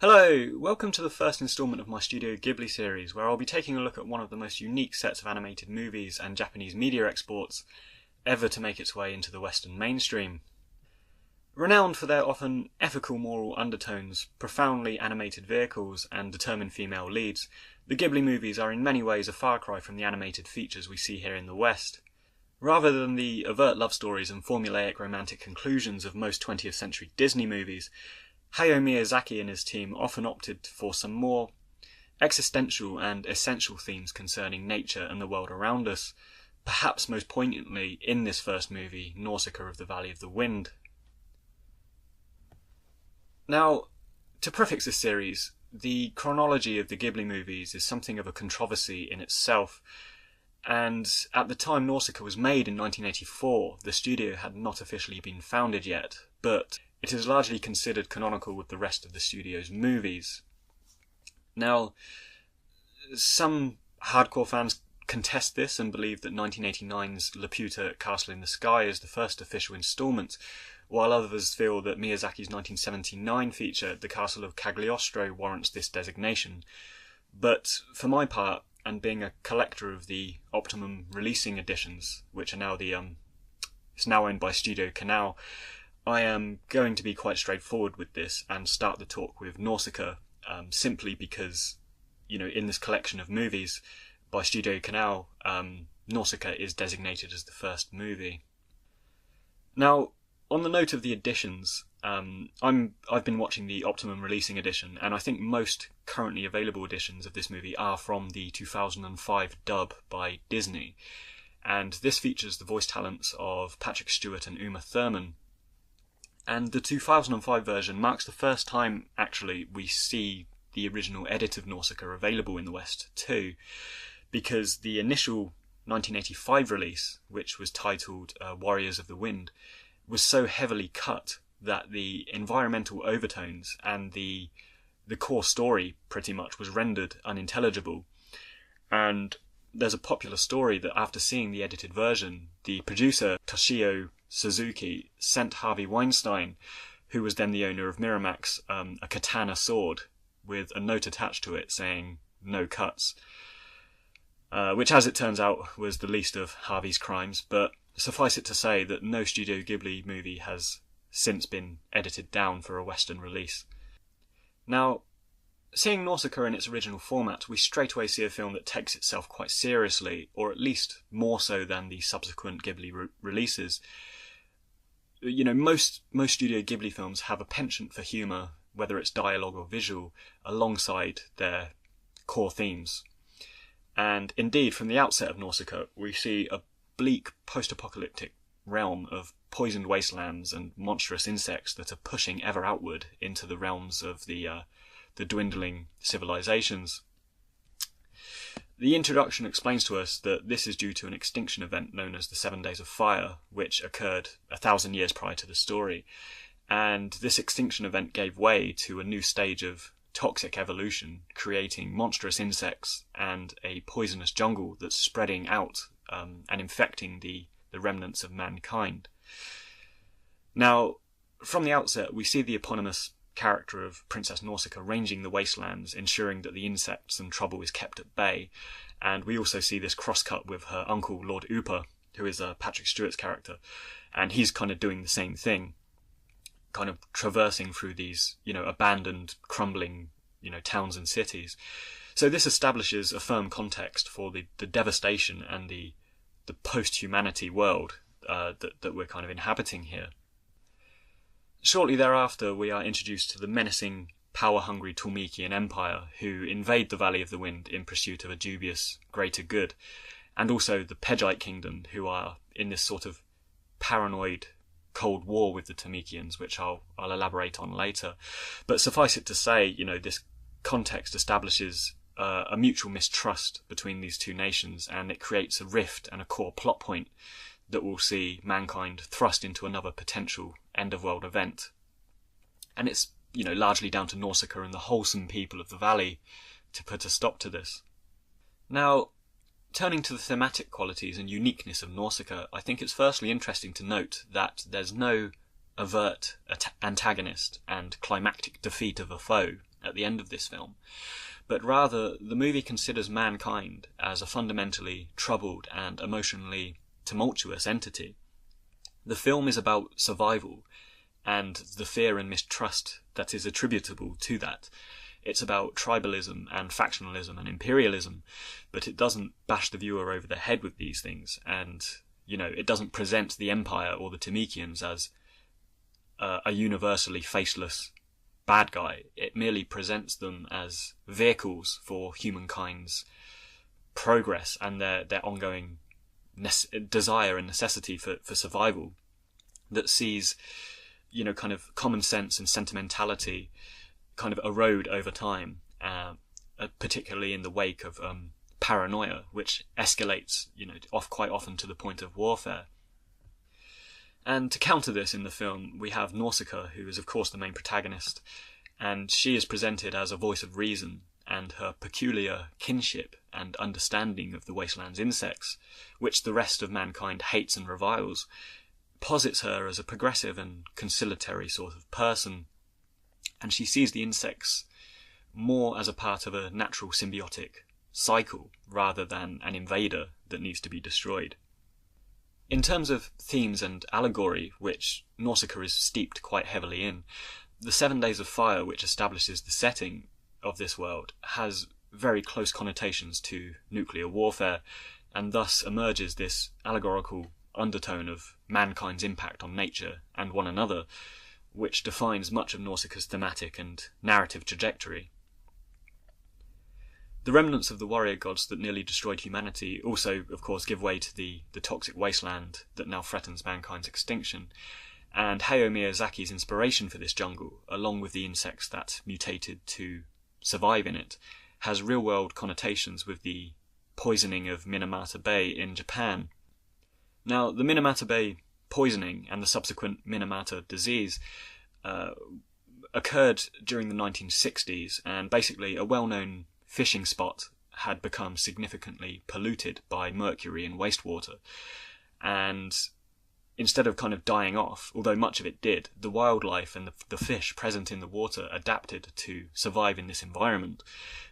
Hello, welcome to the first instalment of my Studio Ghibli series, where I'll be taking a look at one of the most unique sets of animated movies and Japanese media exports ever to make its way into the Western mainstream. Renowned for their often ethical moral undertones, profoundly animated vehicles, and determined female leads, the Ghibli movies are in many ways a far cry from the animated features we see here in the West. Rather than the overt love stories and formulaic romantic conclusions of most 20th century Disney movies, Hayao Miyazaki and his team often opted for some more existential and essential themes concerning nature and the world around us, perhaps most poignantly in this first movie, Nausicaa of the Valley of the Wind. Now, to prefix this series, the chronology of the Ghibli movies is something of a controversy in itself, and at the time Nausicaa was made in 1984, the studio had not officially been founded yet, but it is largely considered canonical with the rest of the studio's movies. Now, some hardcore fans contest this and believe that 1989's Laputa Castle in the Sky is the first official instalment, while others feel that Miyazaki's 1979 feature, The Castle of Cagliostro, warrants this designation. But for my part, and being a collector of the Optimum releasing editions, which are now it's now owned by Studio Canal, I am going to be quite straightforward with this and start the talk with Nausicaa, simply because, in this collection of movies by Studio Canal, Nausicaa is designated as the first movie. Now, on the note of the editions, I've been watching the Optimum releasing edition, and I think most currently available editions of this movie are from the 2005 dub by Disney, and this features the voice talents of Patrick Stewart and Uma Thurman. And the 2005 version marks the first time, actually, we see the original edit of Nausicaa available in the West too, because the initial 1985 release, which was titled Warriors of the Wind, was so heavily cut that the environmental overtones and the core story pretty much was rendered unintelligible. And there's a popular story that after seeing the edited version, the producer Toshio Suzuki sent Harvey Weinstein, who was then the owner of Miramax, a katana sword with a note attached to it saying no cuts, which as it turns out was the least of Harvey's crimes, but suffice it to say that no Studio Ghibli movie has since been edited down for a Western release. Now, seeing Nausicaa in its original format, we straightaway see a film that takes itself quite seriously, or at least more so than the subsequent Ghibli releases. Most Studio Ghibli films have a penchant for humour, whether it's dialogue or visual, alongside their core themes. And indeed, from the outset of Nausicaa, we see a bleak post-apocalyptic realm of poisoned wastelands and monstrous insects that are pushing ever outward into the realms of the dwindling civilizations. The introduction explains to us that this is due to an extinction event known as the 7 Days of Fire, which occurred 1,000 years prior to the story. And this extinction event gave way to a new stage of toxic evolution, creating monstrous insects and a poisonous jungle that's spreading out and infecting the remnants of mankind. Now, from the outset, we see the eponymous character of Princess Nausicaa ranging the wastelands, ensuring that the insects and trouble is kept at bay. And we also see this cross-cut with her uncle, Lord Upa, who is Patrick Stewart's character. And he's kind of doing the same thing, kind of traversing through these, abandoned, crumbling, towns and cities. So this establishes a firm context for the devastation and the post-humanity world that we're kind of inhabiting here. Shortly thereafter, we are introduced to the menacing, power-hungry Tulmikian Empire, who invade the Valley of the Wind in pursuit of a dubious greater good, and also the Pejite Kingdom, who are in this sort of paranoid cold war with the Tulmikians, which I'll elaborate on later. But suffice it to say, this context establishes a mutual mistrust between these two nations, and it creates a rift and a core plot point that will see mankind thrust into another potential end-of-world event. And it's, largely down to Nausicaa and the wholesome people of the valley to put a stop to this. Now, turning to the thematic qualities and uniqueness of Nausicaa, I think it's firstly interesting to note that there's no overt antagonist and climactic defeat of a foe at the end of this film, but rather the movie considers mankind as a fundamentally troubled and emotionally tumultuous entity. The film is about survival and the fear and mistrust that is attributable to that. It's about tribalism and factionalism and imperialism, but it doesn't bash the viewer over the head with these things, and, it doesn't present the Empire or the Tamekians as a universally faceless bad guy. It merely presents them as vehicles for humankind's progress and their ongoing desire and necessity for survival, that sees, kind of common sense and sentimentality kind of erode over time, particularly in the wake of paranoia, which escalates, quite often to the point of warfare. And to counter this in the film, we have Nausicaa, who is of course the main protagonist, and she is presented as a voice of reason, and her peculiar kinship and understanding of the wasteland's insects, which the rest of mankind hates and reviles, posits her as a progressive and conciliatory sort of person, and she sees the insects more as a part of a natural symbiotic cycle rather than an invader that needs to be destroyed. In terms of themes and allegory, which Nausicaa is steeped quite heavily in, the 7 Days of Fire, which establishes the setting of this world, has very close connotations to nuclear warfare, and thus emerges this allegorical undertone of mankind's impact on nature and one another, which defines much of Nausicaa's thematic and narrative trajectory. The remnants of the warrior gods that nearly destroyed humanity also, of course, give way to the toxic wasteland that now threatens mankind's extinction, and Hayao Miyazaki's inspiration for this jungle, along with the insects that mutated to survive in it, has real-world connotations with the poisoning of Minamata Bay in Japan. Now, the Minamata Bay poisoning and the subsequent Minamata disease occurred during the 1960s, and basically a well-known fishing spot had become significantly polluted by mercury in wastewater, and instead of kind of dying off, although much of it did, the wildlife and the fish present in the water adapted to survive in this environment.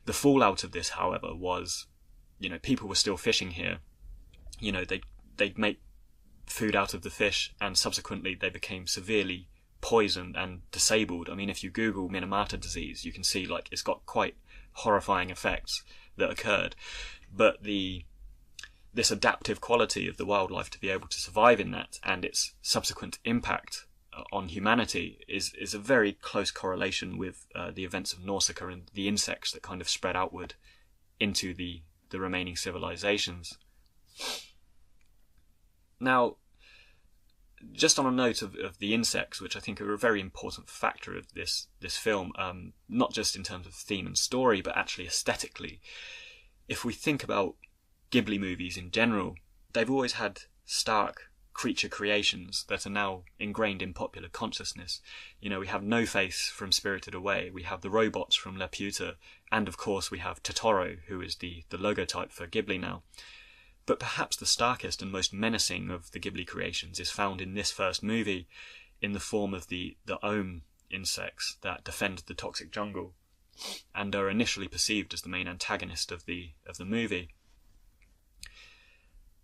The fallout of this, however, was, people were still fishing here. They'd make food out of the fish, and subsequently they became severely poisoned and disabled. I mean, if you Google Minamata disease, you can see, it's got quite horrifying effects that occurred. But this adaptive quality of the wildlife to be able to survive in that, and its subsequent impact on humanity, is a very close correlation with the events of Nausicaa and the insects that kind of spread outward into the remaining civilizations. Now, just on a note of the insects, which I think are a very important factor of this film, not just in terms of theme and story, but actually aesthetically. If we think about Ghibli movies in general, they've always had stark creature creations that are now ingrained in popular consciousness. We have No Face from Spirited Away, we have the robots from Laputa, and of course we have Totoro, who is the logotype for Ghibli now. But perhaps the starkest and most menacing of the Ghibli creations is found in this first movie, in the form of the Ohmu insects that defend the toxic jungle, and are initially perceived as the main antagonist of the movie.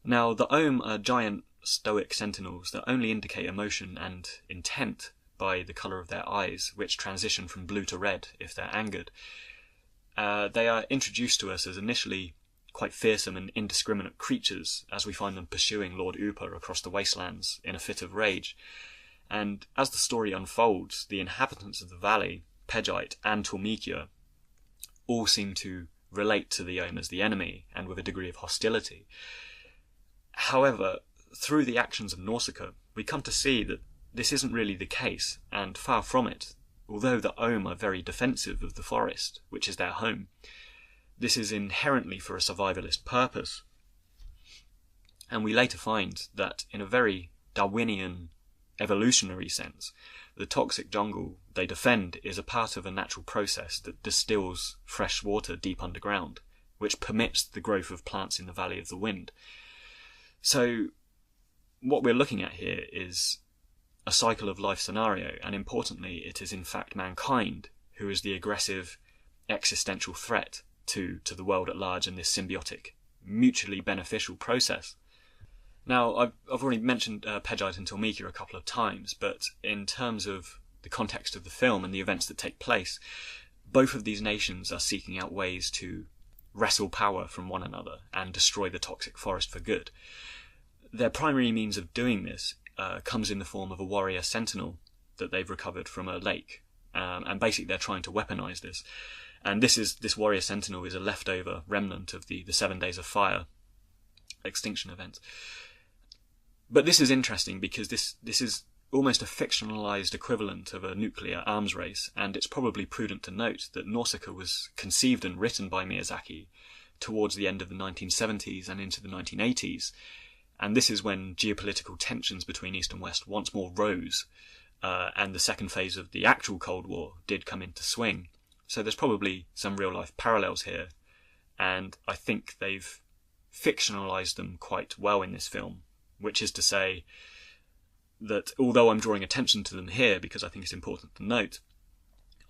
Now, the Ohmu are giant stoic sentinels that only indicate emotion and intent by the colour of their eyes, which transition from blue to red if they're angered. They are introduced to us as initially quite fearsome and indiscriminate creatures, as we find them pursuing Lord Upa across the wastelands in a fit of rage. And as the story unfolds, the inhabitants of the valley, Pejite and Tormikia, all seem to relate to the Ohmu as the enemy, and with a degree of hostility. However, through the actions of Nausicaa, we come to see that this isn't really the case, and far from it. Although the Ohmu are very defensive of the forest, which is their home, this is inherently for a survivalist purpose. And we later find that, in a very Darwinian evolutionary sense, the toxic jungle they defend is a part of a natural process that distills fresh water deep underground, which permits the growth of plants in the Valley of the Wind. So what we're looking at here is a cycle of life scenario, and importantly, it is in fact mankind who is the aggressive existential threat to the world at large in this symbiotic, mutually beneficial process. Now, I've already mentioned Pejite and Tormiki a couple of times, but in terms of the context of the film and the events that take place, both of these nations are seeking out ways to wrestle power from one another and destroy the toxic forest for good. Their primary means of doing this comes in the form of a warrior sentinel that they've recovered from a lake, and basically they're trying to weaponize this. And this warrior sentinel is a leftover remnant of the 7 Days of Fire extinction event. But this is interesting because this is almost a fictionalized equivalent of a nuclear arms race, and it's probably prudent to note that Nausicaa was conceived and written by Miyazaki towards the end of the 1970s and into the 1980s, and this is when geopolitical tensions between East and West once more rose, and the second phase of the actual Cold War did come into swing. So there's probably some real-life parallels here, and I think they've fictionalized them quite well in this film, which is to say that although I'm drawing attention to them here because I think it's important to note,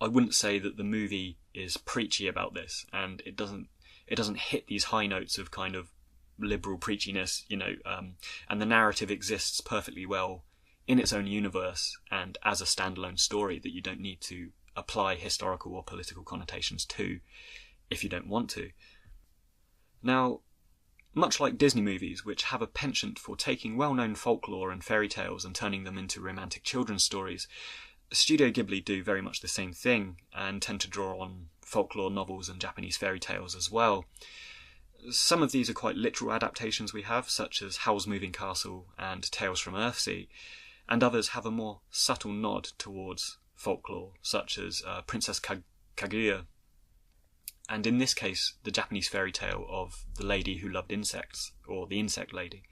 I wouldn't say that the movie is preachy about this, and it doesn't hit these high notes of kind of liberal preachiness, and the narrative exists perfectly well in its own universe and as a standalone story that you don't need to apply historical or political connotations to if you don't want to. Now, much like Disney movies, which have a penchant for taking well-known folklore and fairy tales and turning them into romantic children's stories, Studio Ghibli do very much the same thing and tend to draw on folklore novels and Japanese fairy tales as well. Some of these are quite literal adaptations we have, such as Howl's Moving Castle and Tales from Earthsea, and others have a more subtle nod towards folklore, such as Princess Kaguya, and in this case the Japanese fairy tale of the lady who loved insects, or the insect lady.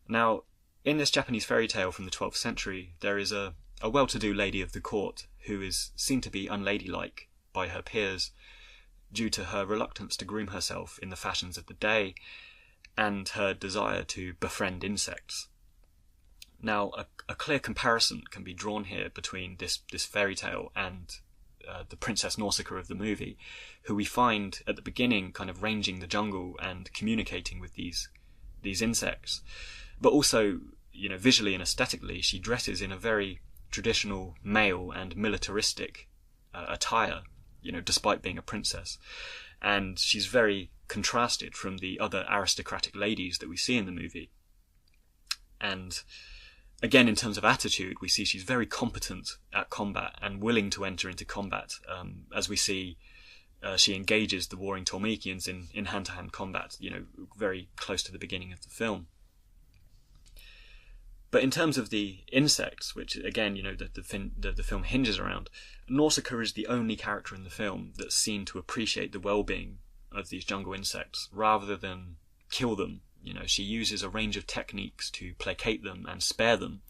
Now, in this Japanese fairy tale from the 12th century, there is a well-to-do lady of the court who is seen to be unladylike by her peers due to her reluctance to groom herself in the fashions of the day and her desire to befriend insects. Now, a clear comparison can be drawn here between this fairy tale and the Princess Nausicaa of the movie, who we find at the beginning kind of ranging the jungle and communicating with these insects. But also, visually and aesthetically, she dresses in a very traditional male and militaristic attire, despite being a princess. And she's very contrasted from the other aristocratic ladies that we see in the movie. And again, in terms of attitude, we see she's very competent at combat and willing to enter into combat, as we see she engages the warring Tormekians in hand-to-hand combat, very close to the beginning of the film. But in terms of the insects, which again, the film hinges around, Nausicaa is the only character in the film that's seen to appreciate the well-being of these jungle insects rather than kill them. She uses a range of techniques to placate them and spare them.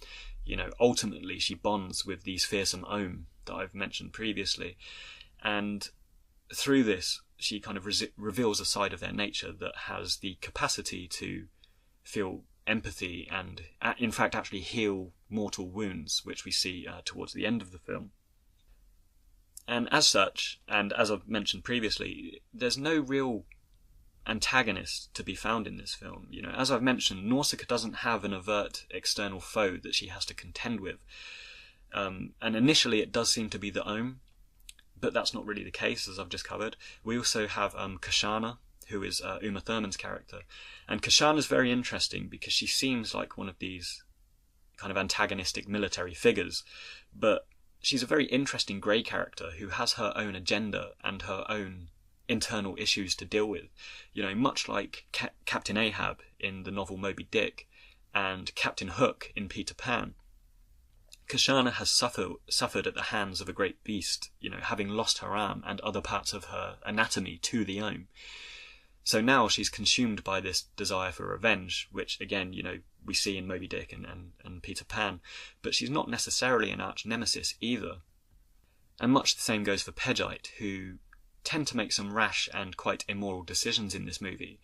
Ultimately she bonds with these fearsome Ohmu that I've mentioned previously. And through this, she kind of reveals a side of their nature that has the capacity to feel empathy and, in fact, actually heal mortal wounds, which we see towards the end of the film. And as such, and as I've mentioned previously, there's no real antagonist to be found in this film. As I've mentioned, Nausicaa doesn't have an overt external foe that she has to contend with. And initially it does seem to be the Ohmu, but that's not really the case, as I've just covered. We also have Kashana, who is Uma Thurman's character. And Kashana's very interesting because she seems like one of these kind of antagonistic military figures, but she's a very interesting grey character who has her own agenda and her own internal issues to deal with. Much like Captain Ahab in the novel Moby Dick and Captain Hook in Peter Pan, Kashana has suffered at the hands of a great beast, having lost her arm and other parts of her anatomy to the Ohmu. So now she's consumed by this desire for revenge, which again, we see in Moby Dick and Peter Pan, but she's not necessarily an arch nemesis either. And much the same goes for Pejite, who tend to make some rash and quite immoral decisions in this movie,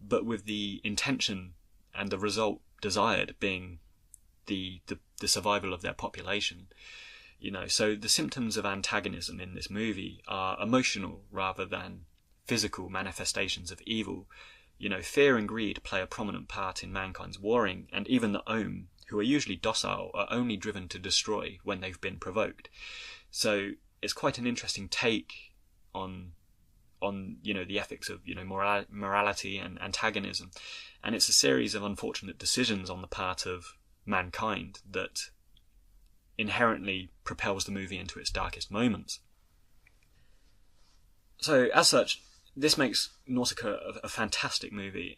but with the intention and the result desired being the survival of their population. So the symptoms of antagonism in this movie are emotional rather than physical manifestations of evil. Fear and greed play a prominent part in mankind's warring, and even the Ohmu, who are usually docile, are only driven to destroy when they've been provoked. So it's quite an interesting take on the ethics of morality and antagonism, and it's a series of unfortunate decisions on the part of mankind that inherently propels the movie into its darkest moments. So as such, this makes Nausicaa a fantastic movie.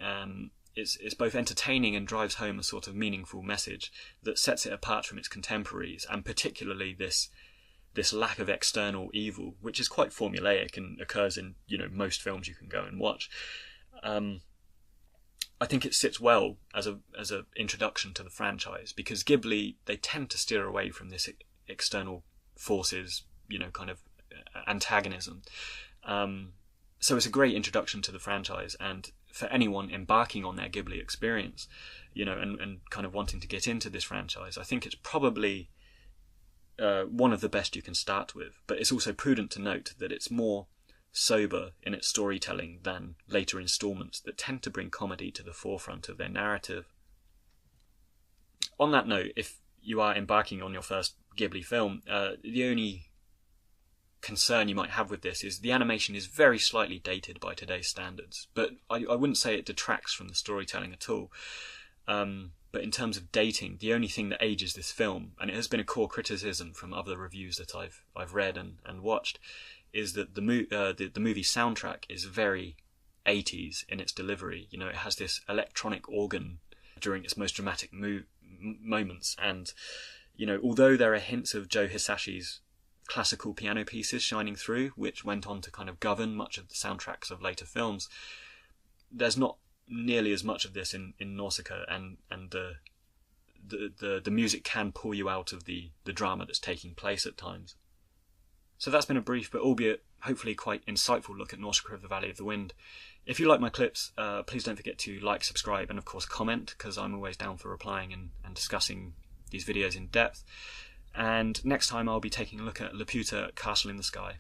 It's both entertaining and drives home a sort of meaningful message that sets it apart from its contemporaries, and particularly this lack of external evil, which is quite formulaic and occurs in most films you can go and watch. I think it sits well as a introduction to the franchise, because Ghibli, they tend to steer away from this external forces, kind of antagonism. So it's a great introduction to the franchise, and for anyone embarking on their Ghibli experience, and kind of wanting to get into this franchise, I think it's probably one of the best you can start with. But it's also prudent to note that it's more sober in its storytelling than later installments that tend to bring comedy to the forefront of their narrative. On that note, if you are embarking on your first Ghibli film, the only concern you might have with this is the animation is very slightly dated by today's standards, but I wouldn't say it detracts from the storytelling at all. But in terms of dating, the only thing that ages this film, and it has been a core criticism from other reviews that I've read and watched, is that the movie soundtrack is very 80s in its delivery. It has this electronic organ during its most dramatic moments, and although there are hints of Joe Hisaishi's classical piano pieces shining through, which went on to kind of govern much of the soundtracks of later films, there's not nearly as much of this in Nausicaa, and the music can pull you out of the drama that's taking place at times. So that's been a brief but albeit hopefully quite insightful look at Nausicaa of the Valley of the Wind. If you like my clips, please don't forget to like, subscribe, and of course comment, because I'm always down for replying and discussing these videos in depth. And next time I'll be taking a look at Laputa, Castle in the Sky.